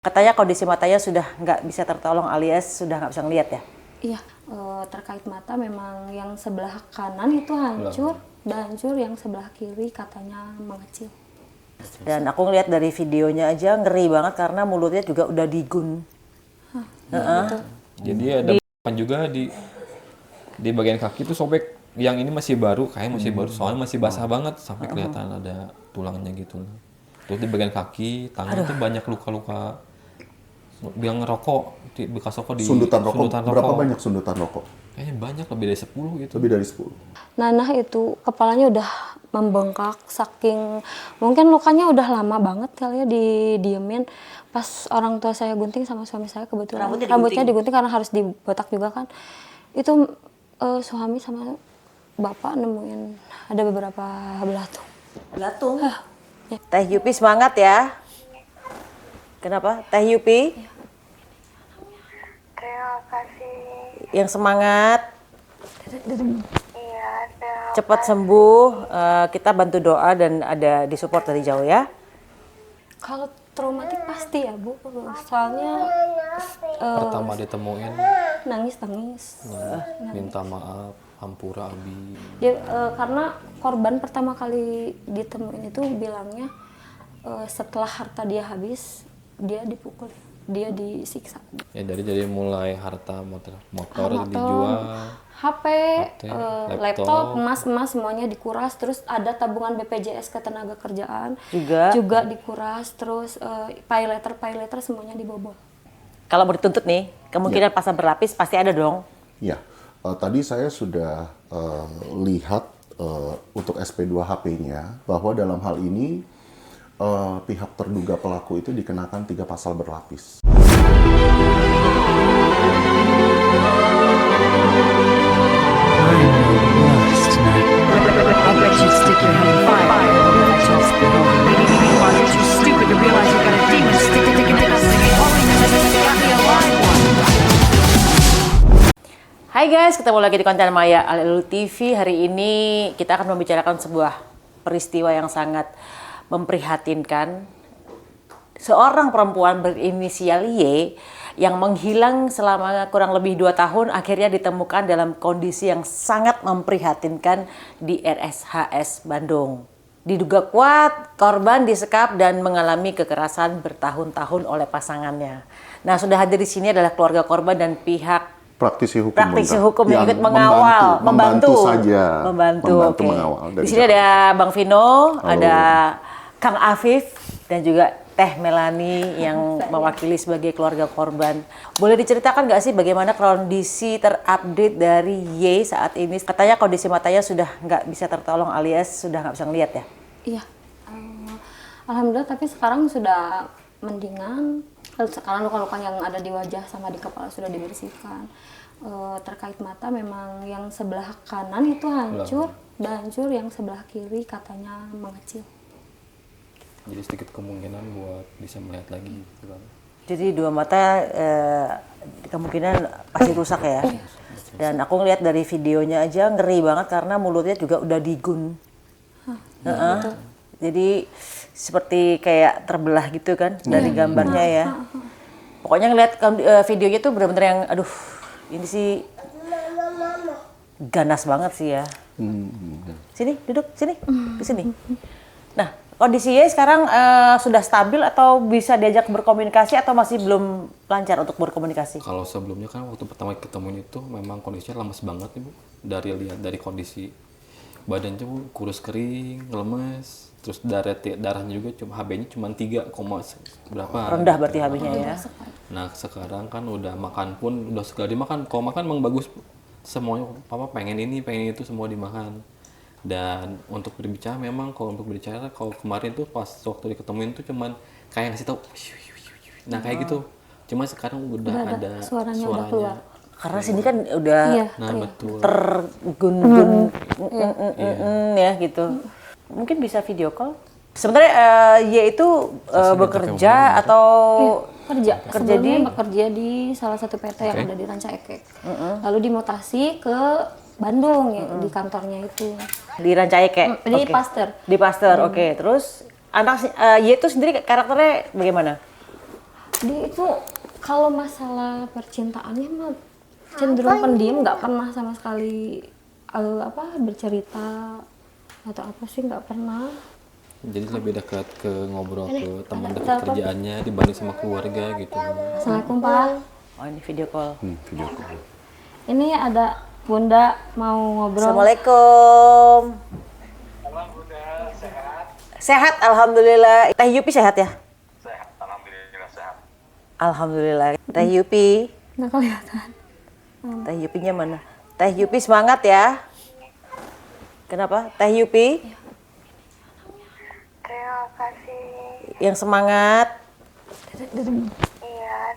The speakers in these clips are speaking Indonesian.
Katanya kondisi matanya sudah nggak bisa tertolong alias sudah nggak bisa ngelihat ya? Iya, terkait mata memang yang sebelah kanan itu hancur, yang sebelah kiri katanya mengecil. Dan aku ngeliat dari videonya aja ngeri banget karena mulutnya juga udah digun. Gitu. Jadi ada kan juga di bagian kaki tuh sobek. Yang ini masih baru, kayak masih baru soalnya masih basah banget sampai kelihatan ada tulangnya gitu. Terus di bagian kaki, tangan tuh banyak luka-luka. Bilang ngerokok, bekas rokok di Sundutan rokok. Berapa banyak sundutan rokok? Kayaknya banyak, lebih dari 10 gitu. Lebih dari 10. Nanah itu kepalanya udah membengkak saking mungkin lukanya udah lama banget kali ya didiemin. Pas orang tua saya gunting sama suami saya kebetulan rambutnya digunting karena harus dibotak juga kan. Itu suami sama bapak nemuin ada beberapa belatung. Belatung? Teh Yupi semangat ya. Kenapa? Teh Yupi? Terima kasih. Yang semangat. Iya, terima Cepat sembuh. Kita bantu doa dan ada di support dari jauh ya. Kalau traumatik pasti ya Bu, soalnya Pertama ditemuin, nangis. minta maaf, hampura abi. Dia, karena korban pertama kali ditemuin itu bilangnya setelah harta dia habis, dia dipukul, dia disiksa. Ya jadi mulai harta motor dijual. HP, laptop, emas semuanya dikuras. Terus ada tabungan BPJS Ketenagakerjaan juga dikuras. Terus pay letter semuanya dibobol. Kalau mau dituntut nih, kemungkinan pasal berlapis pasti ada dong. Iya. Tadi saya sudah lihat untuk SP2HP-nya bahwa dalam hal ini pihak terduga pelaku itu dikenakan 3 pasal berlapis. I bet you'd stick your head in fire. Maybe you're too stupid to realize you got a demon sticking in the holy got me a live one. Hai guys, ketemu lagi di konten Maya Alelu TV. Hari ini kita akan membicarakan sebuah peristiwa yang sangat memprihatinkan. Seorang perempuan berinisial Y yang menghilang selama kurang lebih 2 tahun akhirnya ditemukan dalam kondisi yang sangat memprihatinkan di RSHS Bandung. Diduga kuat, korban disekap dan mengalami kekerasan bertahun-tahun oleh pasangannya. Nah, sudah hadir di sini adalah keluarga korban dan pihak praktisi hukum yang ikut mengawal, membantu. Oke. Mengawal. Di sini ada Bang Vino, ada Kang Afif dan juga Teh Melani yang mewakili sebagai keluarga korban. Boleh diceritakan nggak sih bagaimana kondisi terupdate dari Y saat ini? Katanya kondisi matanya sudah nggak bisa tertolong alias sudah nggak bisa ngelihat ya? Iya, alhamdulillah tapi sekarang sudah mendingan. Sekarang luka-luka yang ada di wajah sama di kepala sudah dibersihkan. Terkait mata memang yang sebelah kanan itu hancur, yang sebelah kiri katanya mengecil. Jadi sedikit kemungkinan buat bisa melihat lagi gitu kan. Jadi 2 mata kemungkinan pasti rusak ya. Dan aku ngeliat dari videonya aja ngeri banget karena mulutnya juga udah digun. Jadi seperti kayak terbelah gitu kan dari gambarnya ya. Pokoknya ngeliat videonya tuh bener-bener yang aduh ini sih ganas banget sih ya. Sini duduk sini di sini. Nah kondisinya sekarang sudah stabil atau bisa diajak berkomunikasi atau masih belum lancar untuk berkomunikasi? Kalau sebelumnya kan waktu pertama ketemu itu memang kondisinya lemes banget nih Bu. Dari kondisi badannya Bu kurus kering, lemes. Terus darahnya juga HB-nya cuma 3, berapa? Rendah berarti HB-nya ya. Nah sekarang kan udah makan pun udah segala dimakan. Kalau makan memang bagus semuanya. Papa pengen ini, pengen itu semua dimakan. Dan untuk berbicara memang kalau kemarin tuh pas waktu diketemuin tuh cuman kayak ngasih tau. Nah kayak gitu. Cuma sekarang udah ada suaranya. Udah keluar. Karena sini kan udah betul. tergun-gun ya gitu. Mungkin bisa video call. Sebenarnya Y itu bekerja atau kerja bekerja di salah satu PT yang ada di Ranca Ekek. Lalu dimutasi ke Bandung ya, di kantornya itu. Di Ranca Ekek? Di Pasteur. Di Pasteur, oke. Terus anak Y itu sendiri karakternya bagaimana? Dia itu kalau masalah percintaannya mah cenderung pendiam, nggak pernah sama sekali bercerita atau apa sih, nggak pernah. Jadi lebih dekat ke ngobrol ke teman dekat kerjaannya dibanding sama keluarga gitu. Assalamualaikum Pak. Oh, ini video call. Video call. Ini ada Bunda mau ngobrol. Assalamualaikum. Sehat, alhamdulillah. Teh Yupi sehat ya? Sehat, alhamdulillah sehat. Alhamdulillah. Teh Yupi. Nggak kelihatan. Teh Yupinya mana? Teh Yupi semangat ya. Kenapa? Teh Yupi Terima kasih. yang semangat, Iya,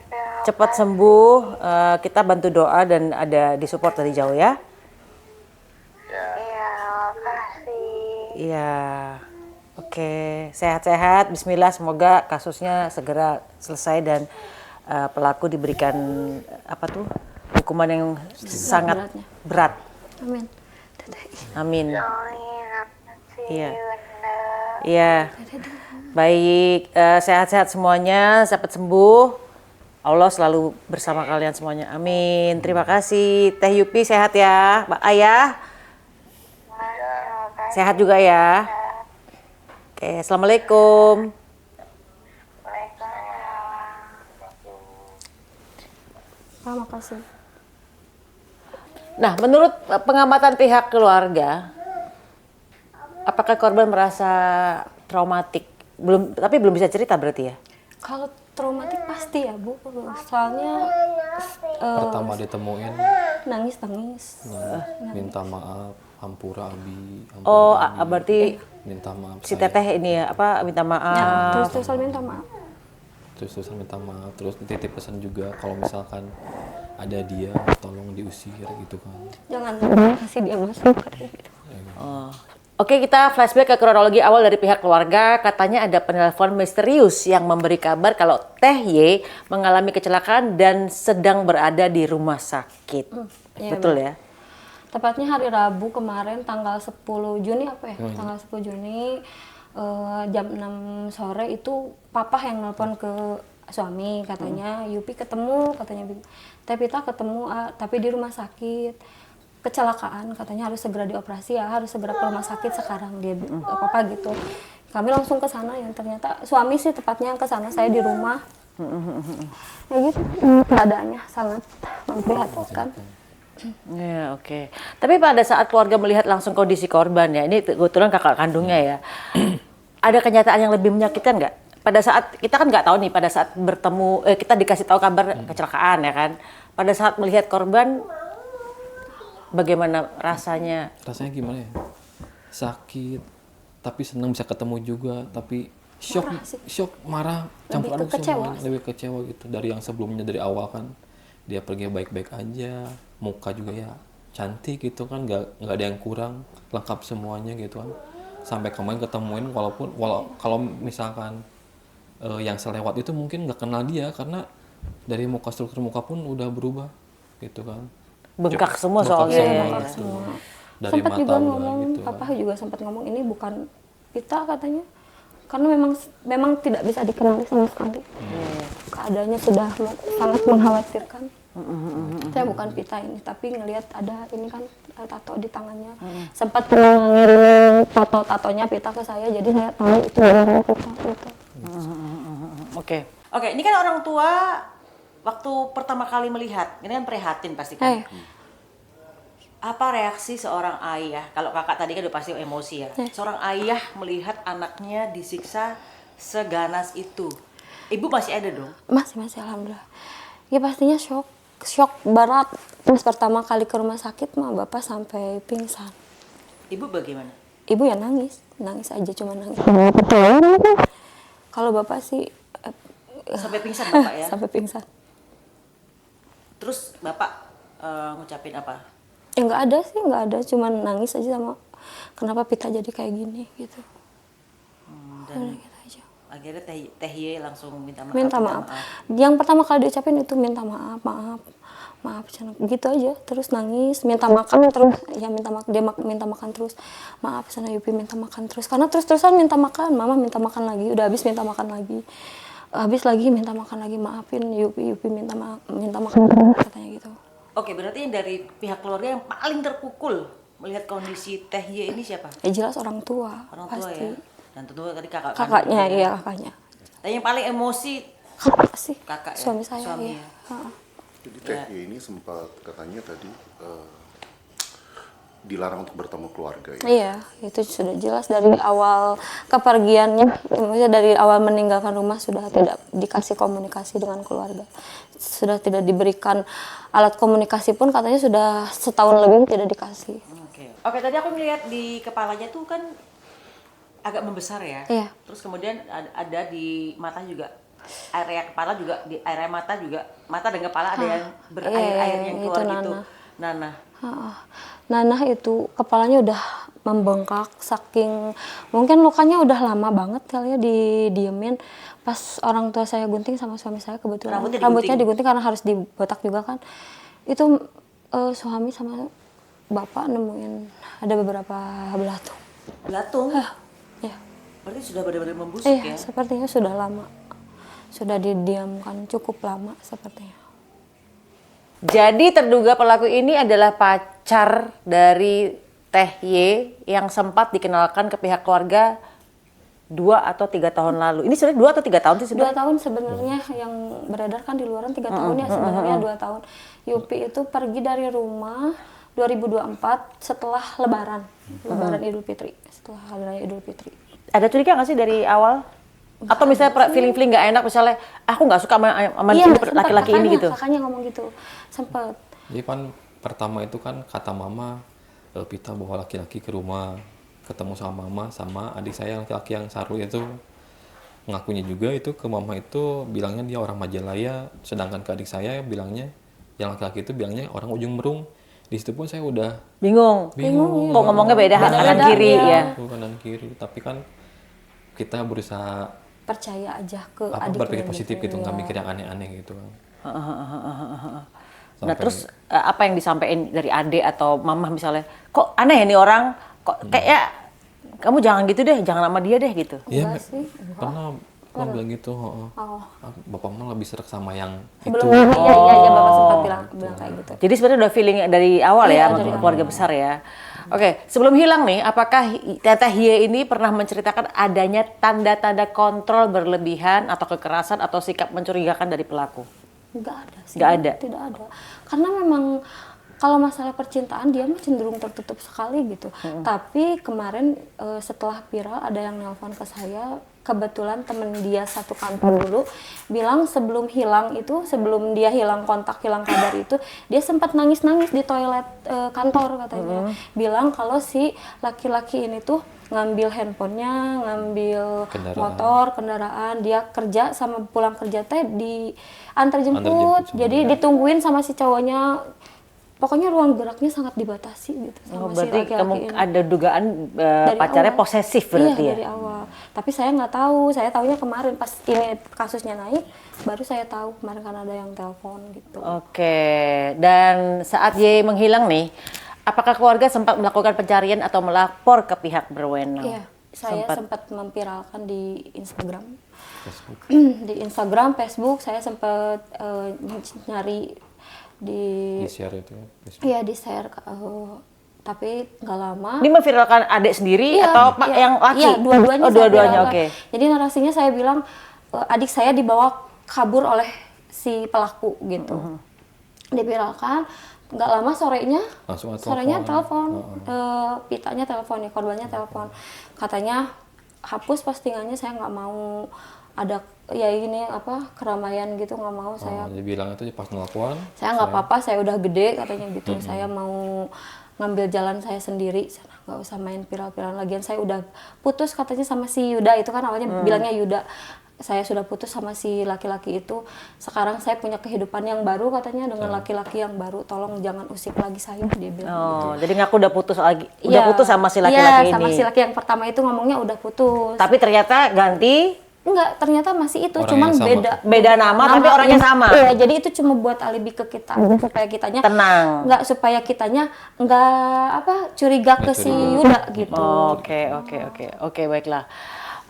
terima cepat sembuh. Kita bantu doa dan ada di support dari jauh ya. Iya, makasih. Iya. Oke, sehat-sehat. Bismillah, semoga kasusnya segera selesai dan pelaku diberikan hukuman yang sangat berat. Amin. Amin. Amin, makasih Iya. Bunda. Iya. Baik, sehat-sehat semuanya, cepat sembuh. Allah selalu bersama kalian semuanya. Amin. Terima kasih. Teh Yupi sehat ya, Mbak Ayah. Terima kasih. Sehat juga ya. Oke, assalamualaikum. Waalaikumsalam. Terima kasih. Nah, menurut pengamatan pihak keluarga, apakah korban merasa traumatik? Tapi belum bisa cerita berarti ya? Kalau traumatik pasti ya Bu, soalnya Pertama ditemuin nangis. minta maaf, hampura abi. Oh, Abi. berarti Minta maaf. si saya. Teteh ini ya, minta Ya, maaf. terus-terusan minta maaf. Terus-terusan minta maaf. Terus titip pesan juga kalau misalkan ada dia tolong diusir gitu kan. Jangan kasih dia masuk. Oke, kita flashback ke kronologi awal dari pihak keluarga. Katanya ada penelpon misterius yang memberi kabar kalau Teh Y mengalami kecelakaan dan sedang berada di rumah sakit. Iya, Betul ya? Tepatnya hari Rabu kemarin tanggal 10 Juni Tanggal 10 Juni jam 6 sore itu papa yang nelpon ke suami, katanya Yupi ketemu, katanya Teh Pita ketemu tapi di rumah sakit. Kecelakaan, katanya harus segera dioperasi ya, harus segera ke rumah sakit sekarang dia papa gitu. Kami langsung ke sana, yang ternyata suami sih tepatnya yang ke sana, saya di rumah. Ya gitu, keadaannya sangat memprihatinkan. Ya, oke. Tapi pada saat keluarga melihat langsung kondisi korban ya, ini kebetulan kakak kandungnya ya, ada kenyataan yang lebih menyakitkan nggak? Pada saat, kita kan nggak tahu nih, pada saat bertemu, kita dikasih tahu kabar kecelakaan ya kan, pada saat melihat korban, bagaimana rasanya? Rasanya gimana ya? Sakit, tapi senang bisa ketemu juga, tapi shock, marah, campur aduk semuanya, lebih kecewa gitu dari yang sebelumnya, dari awal kan dia pergi baik-baik aja, muka juga ya cantik gitu kan, nggak ada yang kurang, lengkap semuanya gitu kan. Sampai kemarin ketemuin kalau misalkan yang selewat itu mungkin nggak kenal dia karena dari struktur muka pun udah berubah gitu kan. Bengkak semua soalnya. Bengkak semua, gitu. Dari Sempat mata juga udah ngomong, gitu kan. papa juga sempat ngomong ini bukan Pita katanya, karena memang tidak bisa dikenali sama sekali. Keadaannya sudah sangat mengkhawatirkan. Saya bukan Pita ini, tapi ngelihat ada ini kan tato di tangannya. Sempat ngirim tatonya Pita ke saya, jadi saya tahu itu benar Pita gitu. Oke, ini kan orang tua waktu pertama kali melihat, ini kan prihatin pasti kan. Apa reaksi seorang ayah? Kalau kakak tadi kan udah pasti emosi ya. Seorang ayah melihat anaknya disiksa seganas itu. Ibu masih ada dong? Masih alhamdulillah. Ya pastinya shock berat. Terus pertama kali ke rumah sakit mah bapak sampai pingsan. Ibu bagaimana? Ibu ya nangis aja, cuma nangis. Kalau bapak sih Sampai pingsan bapak ya? sampai pingsan. Terus bapak ngucapin apa? Ya nggak ada, cuma nangis aja sama kenapa Pita jadi kayak gini gitu. Dan Gitu aja. akhirnya Teh Y langsung minta maaf. Minta maaf. Yang pertama kali diucapin itu minta maaf, Cina. Gitu aja. Terus nangis, minta makan terus. Ya minta makan, dia minta makan terus. Maaf sana Yupi minta makan terus. Karena terus-terusan minta makan, mama minta makan lagi. Udah habis minta makan lagi. habis lagi minta makan lagi, maafin Yupi minta makan katanya gitu. Oke, berarti yang dari pihak keluarga yang paling terpukul melihat kondisi Teh Y ini siapa? Ya jelas orang tua, Orang tua pasti. ya. Dan tentu tadi kakak Kakaknya, kandung ya. iya kakaknya. Dan yang paling emosi Kakak sih, kakak ya? suami saya. Suami Iya. ya? Ha-ha. Jadi Teh Y ini sempat katanya tadi dilarang untuk bertemu keluarga ya. Iya, itu sudah jelas dari awal kepergiannya, maksudnya dari awal meninggalkan rumah sudah tidak dikasih komunikasi dengan keluarga. Sudah tidak diberikan alat komunikasi pun katanya sudah setahun lebih tidak dikasih. Oke, tadi aku melihat di kepalanya tuh kan agak membesar ya. Iya. Terus kemudian ada di mata juga. Area kepala juga, di area mata juga. Mata dan kepala ada yang berair-air yang keluar itu gitu. nanah. Nanah. Nanah itu kepalanya udah membengkak saking mungkin lukanya udah lama banget kali ya didiemin. Pas orang tua saya gunting sama suami saya kebetulan rambutnya digunting karena harus dibotak juga kan. Itu suami sama bapak nemuin ada beberapa belatung. Belatung? Ya. Berarti sudah benar-benar membusuk ya? Iya, sepertinya sudah lama. Sudah didiamkan cukup lama sepertinya. Jadi terduga pelaku ini adalah pacar dari Teh Y yang sempat dikenalkan ke pihak keluarga 2 atau 3 tahun lalu. Ini sebenarnya 2 atau 3 tahun sih 2 sebenarnya? tahun sebenarnya yang beredar kan di luaran 3 tahun ya sebenarnya 2 tahun. Yupi itu pergi dari rumah 2024 setelah Lebaran Idul Fitri, setelah Hari Raya Idul Fitri. Ada curiga nggak sih dari awal? Atau misalnya feeling-feeling nggak enak, misalnya aku nggak suka sama laki-laki ini gitu? Kakaknya ngomong gitu, sempet. Jadi kan pertama itu kan kata mama, Pita bawa laki-laki ke rumah, ketemu sama mama sama adik saya laki-laki yang Sarul itu, ngakunya juga itu ke mama itu bilangnya dia orang Majalaya, sedangkan ke adik saya bilangnya yang laki-laki itu bilangnya orang Ujung Merung. Di situ pun saya udah Bingung. Kok ngomongnya beda kanan kiri ya? Kanan kiri, tapi kan kita berusaha Percaya aja ke adiknya berpikir positif gitu, nggak ya. mikir yang aneh-aneh gitu kan. Nah terus apa yang disampaikan dari adik atau mama misalnya, kok aneh ya nih orang, kok kayak kamu jangan gitu deh, jangan sama dia deh gitu. Iya, Enggak sih. karena mama bilang gitu, bapak mah lebih serak sama yang itu. Sebelumnya iya bapak sempat bilang kayak gitu. Jadi sebenarnya udah feeling dari awal ya, Iya, dari keluarga besar ya. Oke, sebelum hilang nih, apakah Teh Y ini pernah menceritakan adanya tanda-tanda kontrol berlebihan atau kekerasan atau sikap mencurigakan dari pelaku? Enggak ada sih. Nggak ada? Tidak ada. Karena memang kalau masalah percintaan dia mah cenderung tertutup sekali gitu. Tapi kemarin setelah viral ada yang nelpon ke saya, kebetulan temen dia satu kantor dulu bilang sebelum dia hilang kontak, hilang kabar itu, dia sempat nangis-nangis di toilet kantor katanya. Bilang kalau si laki-laki ini tuh ngambil handphonenya, ngambil motor, kendaraan, dia kerja sama pulang kerja teh di antar jemput. Jadi ditungguin sama si cowoknya. Pokoknya ruang geraknya sangat dibatasi gitu sama si Berarti laki-laki kamu ini. ada dugaan Dari pacarnya awal. posesif berarti Iya, ya? dari awal. Tapi saya nggak tahu, saya tahunya kemarin pas ini kasusnya naik, baru saya tahu kemarin kan ada yang telepon gitu. Oke, dan saat Y menghilang nih, apakah keluarga sempat melakukan pencarian atau melapor ke pihak berwenang? Iya, saya sempat memviralkan di Instagram. Facebook. Di Instagram, Facebook, saya sempat nyari di Di-share itu ya. Facebook. iya di share tapi nggak lama. Ini memviralkan adik sendiri Iya, atau Pak iya. yang laki? Iya, dua-duanya. Oh, saya dua-duanya, viralkan. oke. Jadi narasinya saya bilang adik saya dibawa kabur oleh si pelaku gitu. Diviralkan, nggak lama sorenya telepon. Pitanya telepon ya, korbannya telepon. Katanya hapus postingannya, saya nggak mau ada ya ini keramaian gitu, nggak mau saya. Dia bilang itu pas nelfon. Saya nggak apa-apa, saya udah gede katanya gitu. Saya mau ngambil jalan saya sendiri, nggak usah main viral-viral lagian. Saya udah putus katanya sama si Yuda, itu kan awalnya bilangnya Yuda. Saya sudah putus sama si laki-laki itu. Sekarang saya punya kehidupan yang baru katanya dengan laki-laki yang baru. Tolong jangan usik lagi saya, dia bilang. Oh, jadi ngaku udah putus lagi, Iya. putus sama si laki-laki Iya, sama ini. si laki yang pertama itu ngomongnya udah putus. Tapi ternyata ganti Enggak, ternyata masih itu, Orang cuman yang sama. beda nama tapi orangnya sama. Iya, jadi itu cuma buat alibi ke kita supaya kitanya Tenang. Enggak, supaya kitanya enggak curiga ke si Yuda gitu. Oke, baiklah.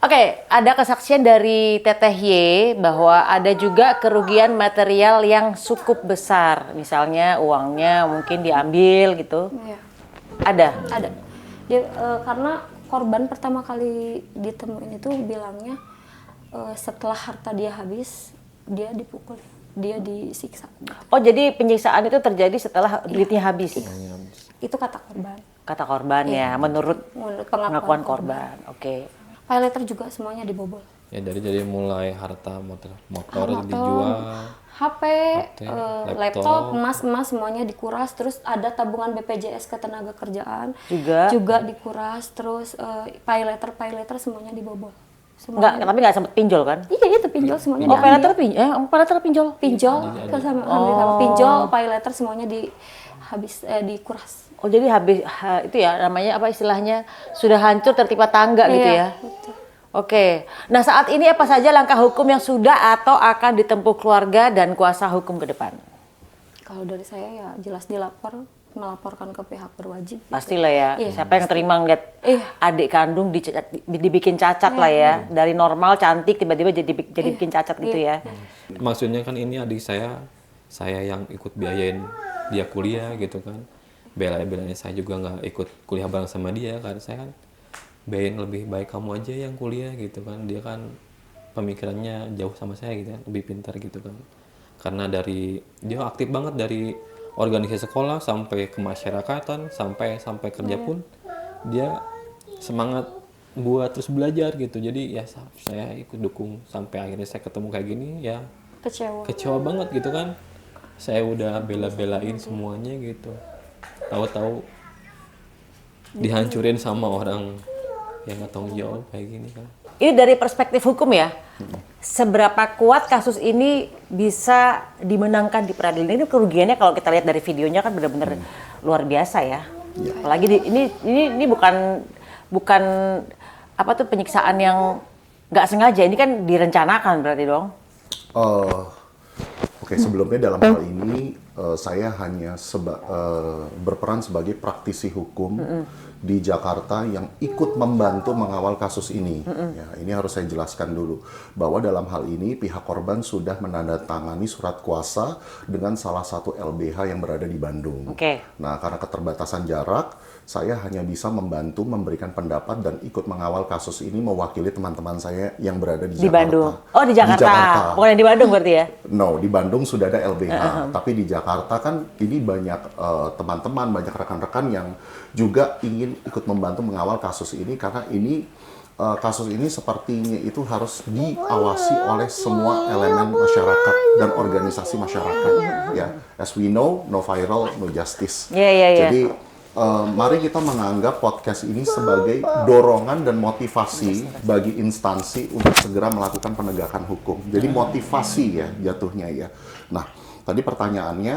Oke, ada kesaksian dari Teteh Y bahwa ada juga kerugian material yang cukup besar. Misalnya uangnya mungkin diambil gitu. Iya. Ada. Dia, karena korban pertama kali ditemuin itu bilangnya setelah harta dia habis, dia dipukul, dia disiksa. Oh, jadi penyiksaan itu terjadi setelah duitnya habis. Itu kata korban. Kata korban ya, menurut Menurut pengakuan korban. Oke. Pay letter juga semuanya dibobol. Ya jadi mulai harta motor dijual, HP, laptop, emas semuanya dikuras. Terus ada tabungan BPJS Ketenagakerjaan juga dikuras. Terus pay letter semuanya dibobol. Enggak, tapi nggak sempet pinjol kan? Iya itu pinjol semuanya. Oh, pay letter pinjol. Pinjol, pinjol, pay letter semuanya dikuras. Oh, jadi habis itu ya namanya apa istilahnya sudah hancur tertimpa tangga gitu ya. Betul. Oke. Nah, saat ini apa saja langkah hukum yang sudah atau akan ditempuh keluarga dan kuasa hukum ke depan? Kalau dari saya ya jelas melaporkan ke pihak berwajib. Pastilah ya. Iya. Siapa yang terima ngeliat adik kandung dibikin cacat lah ya. Dari normal cantik tiba-tiba jadi bikin cacat gitu ya. Maksudnya kan ini adik saya yang ikut biayain dia kuliah gitu kan. Bela-belanya saya juga nggak ikut kuliah bareng sama dia kan. Saya kan biayain lebih baik kamu aja yang kuliah gitu kan. Dia kan pemikirannya jauh sama saya gitu kan, lebih pintar gitu kan. Karena dia aktif banget dari organisasi sekolah sampai ke masyarakatan sampai kerja pun dia semangat buat terus belajar gitu. Jadi ya saya ikut dukung sampai akhirnya saya ketemu kayak gini ya kecewa banget gitu kan. Saya udah bela-belain semuanya gitu. Tahu-tahu dihancurin sama orang yang nggak tanggung jawab kayak gini kan. Ini dari perspektif hukum ya. Seberapa kuat kasus ini bisa dimenangkan di peradilan? Ini kerugiannya kalau kita lihat dari videonya kan benar-benar luar biasa ya. Apalagi ini bukan apa tuh penyiksaan yang nggak sengaja. Ini kan direncanakan berarti dong. Oke, sebelumnya dalam hal ini saya hanya berperan sebagai praktisi hukum di Jakarta yang ikut membantu mengawal kasus ini. Ya, ini harus saya jelaskan dulu bahwa dalam hal ini pihak korban sudah menandatangani surat kuasa dengan salah satu LBH yang berada di Bandung. Nah, karena keterbatasan jarak, saya hanya bisa membantu memberikan pendapat dan ikut mengawal kasus ini mewakili teman-teman saya yang berada di Jakarta. Bandung. Oh, di Jakarta. Bukan yang di Bandung berarti ya? No, di Bandung sudah ada LBH. Tapi di Jakarta kan ini banyak teman-teman, banyak rekan-rekan yang juga ingin ikut membantu mengawal kasus ini karena ini kasus ini sepertinya itu harus diawasi oleh semua elemen masyarakat dan organisasi masyarakat. Ya, as we know, no viral, no justice. Jadi mari kita menganggap podcast ini sebagai dorongan dan motivasi bagi instansi untuk segera melakukan penegakan hukum. Jadi motivasi ya jatuhnya ya. Nah, tadi pertanyaannya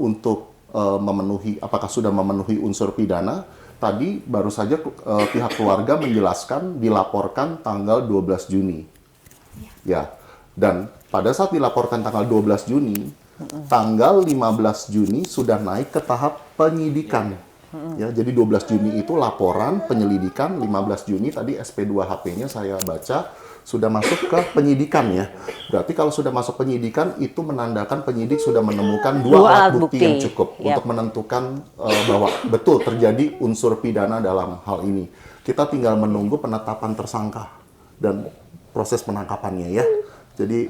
untuk memenuhi, apakah sudah memenuhi unsur pidana? Tadi baru saja pihak keluarga menjelaskan dilaporkan tanggal 12 Juni. Ya, dan pada saat dilaporkan tanggal 12 Juni, tanggal 15 Juni sudah naik ke tahap penyidikan. Ya, jadi 12 Juni itu laporan penyelidikan, 15 Juni tadi SP2HP-nya saya baca sudah masuk ke penyidikan ya. Berarti kalau sudah masuk penyidikan itu menandakan penyidik sudah menemukan dua alat bukti yang cukup untuk menentukan bahwa betul terjadi unsur pidana dalam hal ini. Kita tinggal menunggu penetapan tersangka dan proses penangkapannya ya. Jadi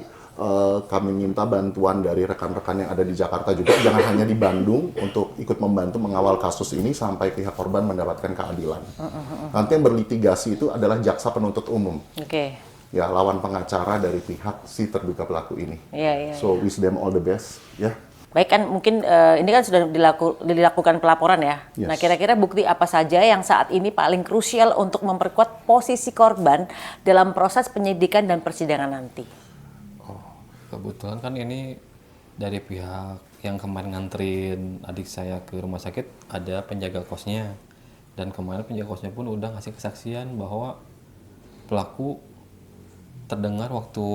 kami minta bantuan dari rekan-rekan yang ada di Jakarta juga, jangan hanya di Bandung untuk ikut membantu mengawal kasus ini sampai pihak korban mendapatkan keadilan. Nanti yang berlitigasi itu adalah jaksa penuntut umum. Ya, lawan pengacara dari pihak si terduga pelaku ini. So wish them all the best ya. Baik, kan mungkin ini kan sudah dilakukan pelaporan ya. Nah, kira-kira bukti apa saja yang saat ini paling krusial untuk memperkuat posisi korban dalam proses penyidikan dan persidangan nanti? Kebetulan kan ini dari pihak yang kemarin nganterin adik saya ke rumah sakit ada penjaga kosnya, dan kemarin penjaga kosnya pun udah ngasih kesaksian bahwa pelaku terdengar waktu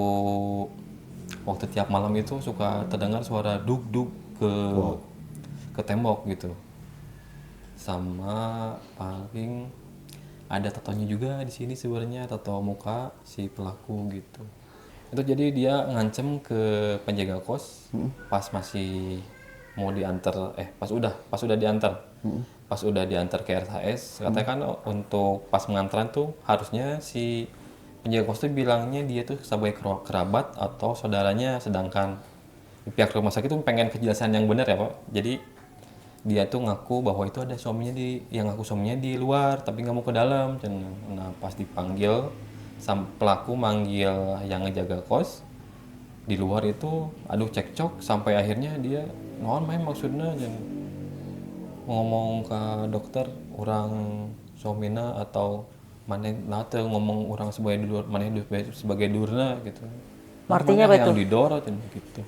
tiap malam itu suka terdengar suara duk-duk ke tembok gitu, sama paling ada tatonya juga di sini sebenarnya, tato muka si pelaku gitu. Itu jadi dia ngancem ke penjaga kos pas masih mau diantar, pas udah diantar. Pas udah diantar ke RHS, katanya kan untuk pas pengantaran tuh harusnya si penjaga kos tuh bilangnya dia tuh sebagai kerabat atau saudaranya, sedangkan pihak rumah sakit tuh pengen kejelasan yang benar ya Pak. Jadi dia tuh ngaku bahwa itu ada suaminya suaminya di luar tapi nggak mau ke dalam. Nah pas dipanggil, pelaku manggil yang ngejaga kos di luar itu, aduh cekcok sampai akhirnya dia mohon main maksudnya ngomong ke dokter orang suamina atau mana nate ngomong orang sebagai dur mana sebagai durna gitu. Artinya apa itu? Yang didor gitu.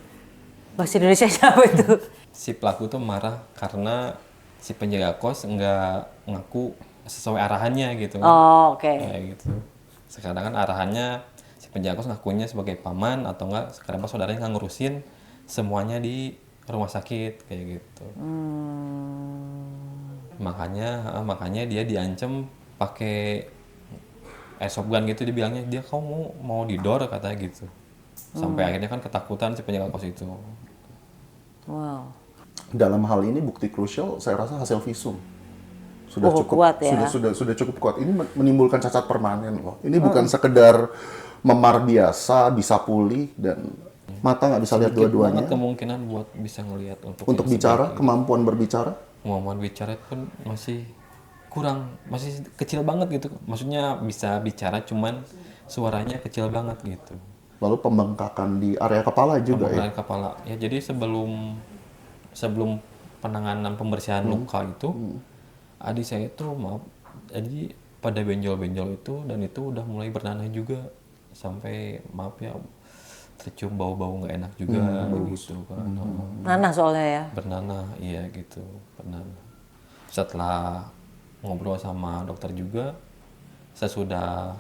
Bahasa Indonesia apa itu? Si pelaku tuh marah karena si penjaga kos nggak ngaku sesuai arahannya gitu. Oh, oke. Kayak gitu. Sekarang kan arahannya si penjaga kos ngakunya sebagai paman atau enggak sekarang pas saudaranya nggak ngurusin semuanya di rumah sakit kayak gitu. Makanya dia diancam pakai airsoft gun gitu, dibilangnya dia kamu mau didor katanya gitu. Sampai akhirnya kan ketakutan si penjaga kos itu. Wow. Dalam hal ini bukti krusial saya rasa hasil visum sudah Oh, cukup kuat ya. sudah cukup kuat. Ini menimbulkan cacat permanen loh. Ini bukan sekedar memar biasa, bisa pulih dan mata nggak bisa lihat Sedikit dua-duanya. banget kemungkinan buat bisa ngelihat Untuk yang bicara, sebaik- kemampuan berbicara, kemampuan bicara pun masih kurang, masih kecil banget gitu. Maksudnya bisa bicara cuman suaranya kecil banget gitu. lalu pembengkakan di area kepala juga ya. Pembengkakan kepala. Ya jadi sebelum penanganan pembersihan luka itu, adik saya itu jadi pada benjol-benjol itu dan itu udah mulai bernanah juga sampai maaf ya tercium bau-bau nggak enak juga gitu kan. Nanah soalnya ya. Bernanah, iya gitu, bernanah. Setelah ngobrol sama dokter juga, sesudah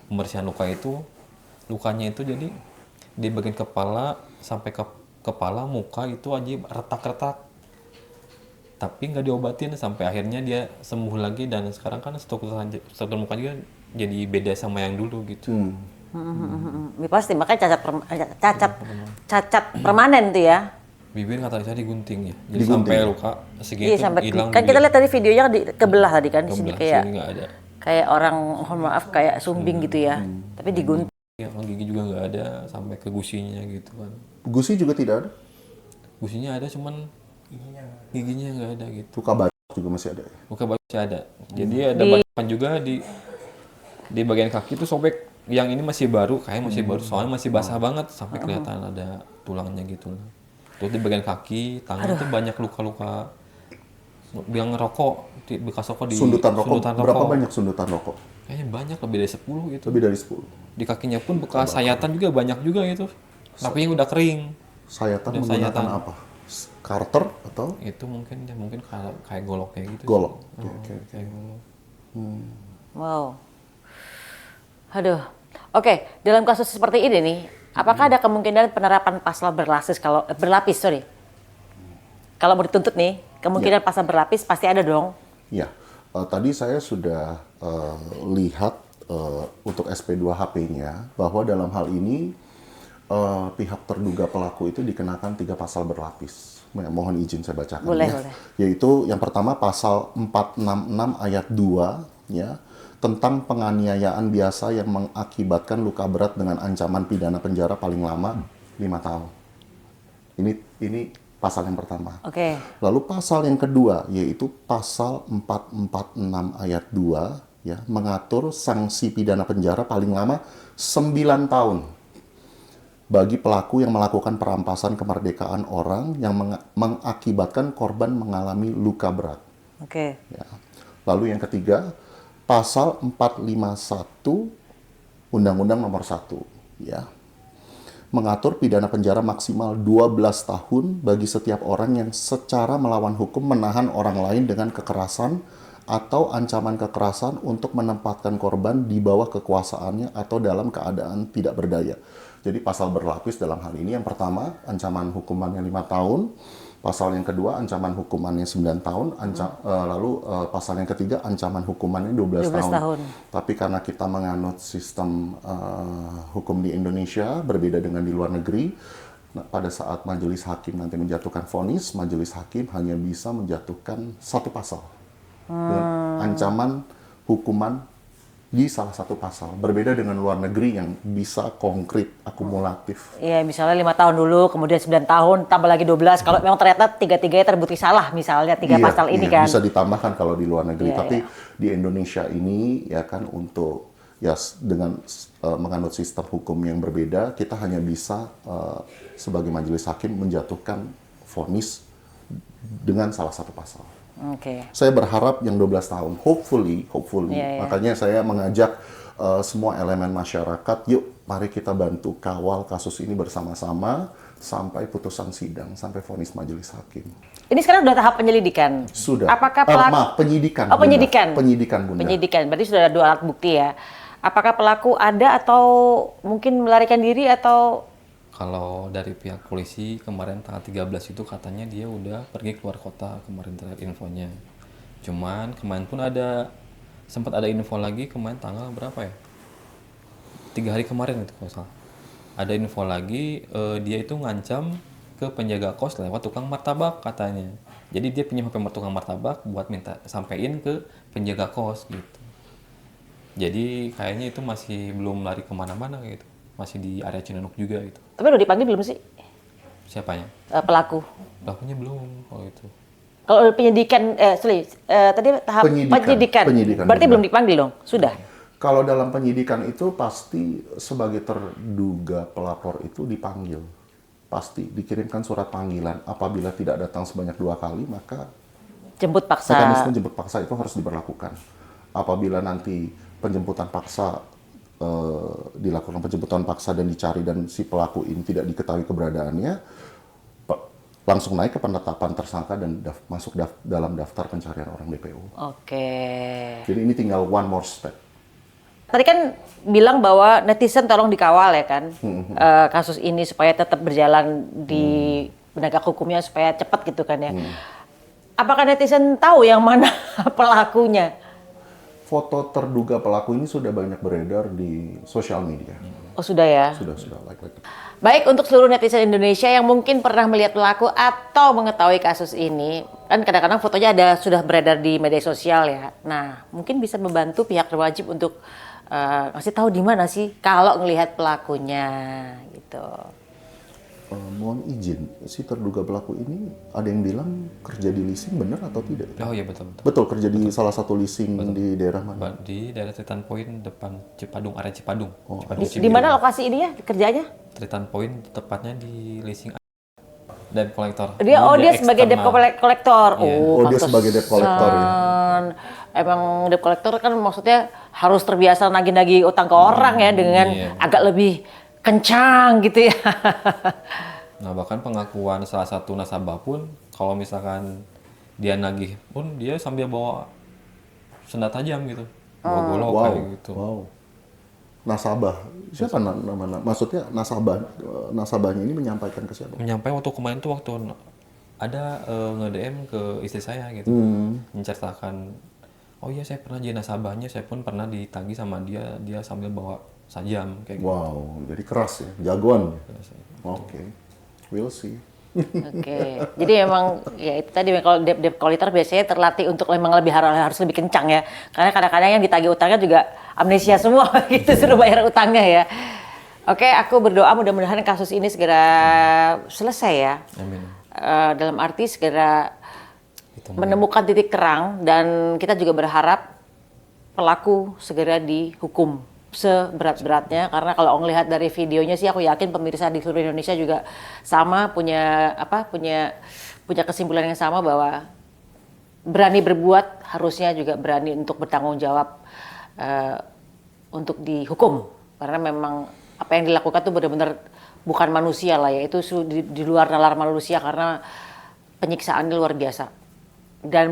pembersihan luka itu, lukanya itu jadi di bagian kepala sampai ke kepala, muka itu aja retak-retak. Tapi nggak diobatin sampai akhirnya dia sembuh lagi dan sekarang kan struktur muka juga jadi beda sama yang dulu gitu. Ya, pasti makanya cacat permanen tuh ya. Bibir kata saya digunting ya. Jadi Digunting. sampai luka segini Iya tuh sampai hilang. kan kita lihat tadi videonya kebelah tadi kan di sini Kebelah, kayak sini nggak ada. kayak orang mohon maaf kayak sumbing gitu ya. Tapi digunting. Ya, gigi juga nggak ada sampai ke gusinya gitu kan. Gusi juga tidak ada. Gusinya ada cuman giginya nggak ada gitu. Luka bacok juga masih ada ya. Luka masih ada. Jadi ada bacokan juga di bagian kaki tuh sobek. Yang ini masih baru, kayak masih baru soalnya masih basah banget sampai kelihatan ada tulangnya gitu. Terus di bagian kaki, tangan tuh banyak luka-luka yang ngerokok, bekas rokok di Sundutan rokok. Berapa banyak sundutan rokok? Kayaknya banyak, lebih dari 10 gitu. Lebih dari 10. Di kakinya pun bekas sayatan juga banyak juga gitu. Tapi yang udah kering. Sayatan Udah menggunakan sayatan. apa? Carter atau Itu mungkin kayak golok kayak gitu. golok? Sih. Oke. Kayak golok. Wow. Aduh. Oke, dalam kasus seperti ini nih, apakah ada kemungkinan penerapan pasal berlapis kalau mau dituntut nih, kemungkinan pasal berlapis pasti ada dong. Ya, tadi saya sudah lihat untuk SP2HP-nya bahwa dalam hal ini pihak terduga pelaku itu dikenakan 3 pasal berlapis. Mohon izin saya bacakan Boleh, ya. boleh. Yaitu yang pertama pasal 466 ayat 2 ya, tentang penganiayaan biasa yang mengakibatkan luka berat dengan ancaman pidana penjara paling lama 5 tahun. Ini pasal yang pertama. Oke. Lalu pasal yang kedua yaitu pasal 446 ayat 2 ya, mengatur sanksi pidana penjara paling lama 9 tahun bagi pelaku yang melakukan perampasan kemerdekaan orang yang mengakibatkan korban mengalami luka berat. Oke. Ya. Lalu yang ketiga, pasal 451 Undang-Undang Nomor 1 ya, mengatur pidana penjara maksimal 12 tahun bagi setiap orang yang secara melawan hukum menahan orang lain dengan kekerasan atau ancaman kekerasan untuk menempatkan korban di bawah kekuasaannya atau dalam keadaan tidak berdaya. Jadi pasal berlapis dalam hal ini yang pertama ancaman hukumannya 5 tahun, Pasal yang kedua ancaman hukumannya 9 tahun, lalu pasal yang ketiga ancaman hukumannya 12 tahun. Tapi karena kita menganut sistem hukum di Indonesia berbeda dengan di luar negeri, pada saat majelis hakim nanti menjatuhkan vonis, majelis hakim hanya bisa menjatuhkan satu pasal. Dengan ancaman hukuman di salah satu pasal. Berbeda dengan luar negeri yang bisa konkret, akumulatif. Iya, misalnya 5 tahun dulu, kemudian 9 tahun, tambah lagi 12. Kalau memang ternyata tiga-tiganya terbukti salah, misalnya 3 pasal ini kan. Bisa ditambahkan kalau di luar negeri. Iya, Tapi di Indonesia ini ya kan dengan menganut sistem hukum yang berbeda, kita hanya bisa sebagai majelis hakim menjatuhkan vonis dengan salah satu pasal. Oke. Saya berharap yang 12 tahun, hopefully. Iya. Makanya saya mengajak semua elemen masyarakat, yuk mari kita bantu kawal kasus ini bersama-sama sampai putusan sidang, sampai vonis majelis hakim. Ini sekarang sudah tahap penyelidikan. Sudah. Apakah pelaku? Maaf, penyidikan. Oh, penyidikan. Penyidikan, Bunda. Penyidikan, berarti sudah ada 2 alat bukti ya. Apakah pelaku ada atau mungkin melarikan diri atau? Kalau dari pihak polisi kemarin tanggal 13 itu katanya dia udah pergi keluar kota kemarin terakhir infonya. Cuman kemarin pun sempat ada info lagi kemarin tanggal berapa ya? 3 hari kemarin itu kalau salah. Ada info lagi dia itu ngancam ke penjaga kos lewat tukang martabak katanya. Jadi dia pinjam HP tukang martabak buat minta sampein ke penjaga kos gitu. Jadi kayaknya itu masih belum lari kemana-mana gitu. Masih di area Cinanuk juga gitu. Tapi udah dipanggil belum sih? Siapanya? Pelaku. Pelakunya belum kalau itu. Kalau penyidikan, tadi tahap penyidikan. Berarti belum dipanggil dong? Sudah? Kalau dalam penyidikan itu pasti sebagai terduga pelapor itu dipanggil. Pasti dikirimkan surat panggilan. Apabila tidak datang sebanyak 2 kali, maka Jemput paksa. mekanisme jemput paksa itu harus diberlakukan. Apabila nanti penjemputan paksa dilakukan penjemputan paksa dan dicari dan si pelaku ini tidak diketahui keberadaannya, langsung naik ke penetapan tersangka dan masuk dalam daftar pencarian orang DPO. Oke. Jadi ini tinggal one more step. Tadi kan bilang bahwa netizen tolong dikawal ya kan, kasus ini supaya tetap berjalan di penegak hukumnya supaya cepat gitu kan ya. Apakah netizen tahu yang mana pelakunya? Foto terduga pelaku ini sudah banyak beredar di sosial media. Oh sudah ya? Sudah, like. Baik, untuk seluruh netizen Indonesia yang mungkin pernah melihat pelaku atau mengetahui kasus ini, kan kadang-kadang fotonya sudah beredar di media sosial ya. Nah, mungkin bisa membantu pihak berwajib untuk ngasih tahu di mana sih kalau ngelihat pelakunya gitu. Mohon izin, si terduga pelaku ini ada yang bilang kerja di leasing, benar atau tidak? Oh iya betul. Betul, kerja di salah satu leasing di daerah mana? Di daerah Tritan Point depan Cipadung, area Cipadung. Di mana lokasi ini ya kerjanya? Tritan Point tepatnya di leasing debt collector. Dia sebagai debt collector. Iya. Dia sebagai debt collector ya. Emang debt collector kan maksudnya harus terbiasa nagih-nagih utang ke orang ya dengan agak lebih kencang gitu ya. Nah bahkan pengakuan salah satu nasabah pun kalau misalkan dia nagih pun dia sambil bawa senjata tajam gitu, bawa golok kayak gitu. Wow. Nasabah, siapa nama? Maksudnya nasabahnya ini menyampaikan ke siapa? Menyampaikan waktu kemarin tuh waktu ada nge-DM ke istri saya gitu, menceritakan, oh iya saya pernah jadi nasabahnya, saya pun pernah ditagih sama dia sambil bawa sajam kayak gitu. Wow, jadi keras ya, jagoan. Oke, we'll see. Oke, jadi memang ya itu tadi kalau debt collector biasanya terlatih untuk memang harus lebih kencang ya, karena kadang-kadang yang ditagih utangnya juga amnesia semua gitu suruh bayar utangnya ya. Oke, aku berdoa mudah-mudahan kasus ini segera selesai ya. Amin. Dalam arti segera menemukan titik terang dan kita juga berharap pelaku segera dihukum seberat-beratnya, karena kalau ngelihat dari videonya sih aku yakin pemirsa di seluruh Indonesia juga sama punya kesimpulan yang sama bahwa berani berbuat harusnya juga berani untuk bertanggung jawab untuk dihukum, karena memang apa yang dilakukan tuh benar-benar bukan manusia lah ya, itu di luar nalar manusia karena penyiksaannya luar biasa dan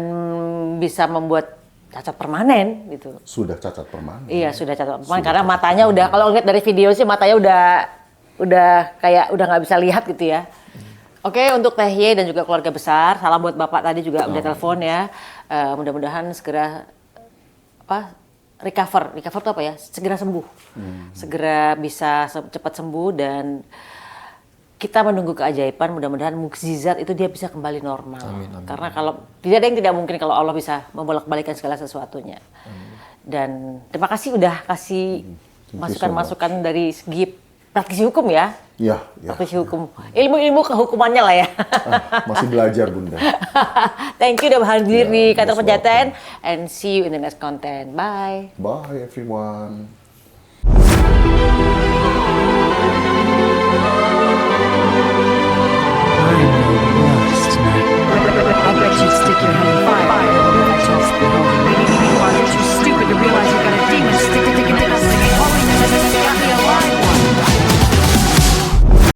bisa membuat cacat permanen gitu. Sudah cacat permanen. Iya, sudah cacat permanen karena matanya kalau lihat dari video sih matanya udah kayak udah nggak bisa lihat gitu ya. Oke, untuk Teh Ye dan juga keluarga besar, salam buat Bapak tadi juga udah telepon ya. Mudah-mudahan segera recover itu apa ya? Segera sembuh. Segera bisa cepat sembuh dan kita menunggu keajaiban, mudah-mudahan mukjizat itu dia bisa kembali normal. Karena kalau tidak ada yang tidak mungkin kalau Allah bisa membolak-balikan segala sesuatunya. Dan terima kasih udah kasih masukan-masukan dari segi praktisi hukum ya. Iya. Praktisi hukum. Ilmu-ilmu kehukumannya lah ya. Masih belajar Bunda. Thank you udah hadir di kantor most Pejaten and see you in the next content. Bye. Bye everyone.